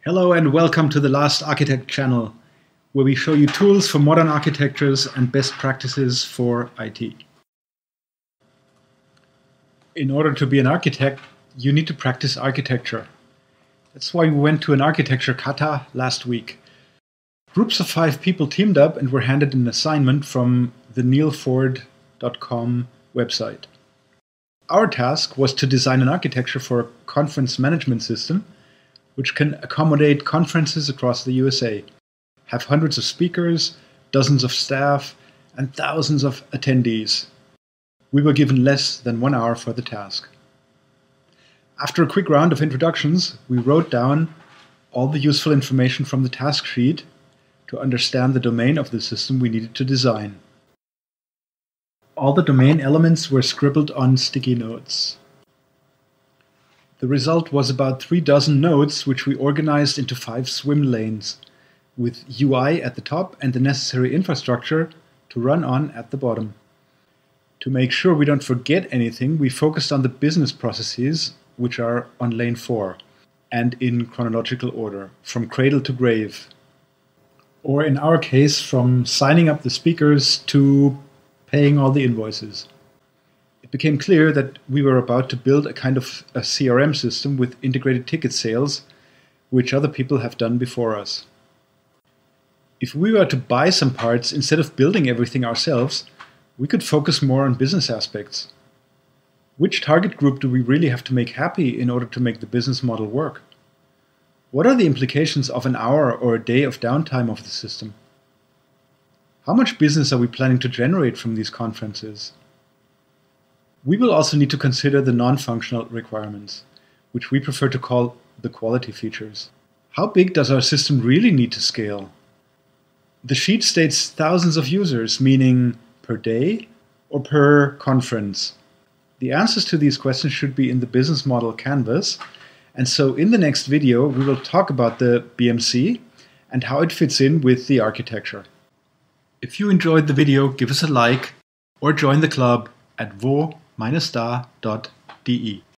Hello and welcome to the Last Architect channel, where we show you tools for modern architectures and best practices for IT. In order to be an architect, you need to practice architecture. That's why we went to an Architecture Kata last week. Groups of 5 people teamed up and were handed an assignment from the neilford.com website. Our task was to design an architecture for a conference management system which can accommodate conferences across the USA, have hundreds of speakers, dozens of staff, and thousands of attendees. We were given less than 1 hour for the task. After a quick round of introductions, we wrote down all the useful information from the task sheet to understand the domain of the system we needed to design. All the domain elements were scribbled on sticky notes. The result was about 3 dozen nodes, which we organized into 5 swim lanes, with UI at the top and the necessary infrastructure to run on at the bottom. To make sure we don't forget anything, we focused on the business processes, which are on lane 4, and in chronological order, from cradle to grave. Or in our case, from signing up the speakers to paying all the invoices. It became clear that we were about to build a kind of a CRM system with integrated ticket sales, which other people have done before us. If we were to buy some parts instead of building everything ourselves, we could focus more on business aspects. Which target group do we really have to make happy in order to make the business model work? What are the implications of an hour or a day of downtime of the system? How much business are we planning to generate from these conferences? We will also need to consider the non-functional requirements, which we prefer to call the quality features. How big does our system really need to scale? The sheet states thousands of users, meaning per day or per conference. The answers to these questions should be in the business model canvas, and so in the next video we will talk about the BMC and how it fits in with the architecture. If you enjoyed the video, give us a like or join the club at wo-da.de.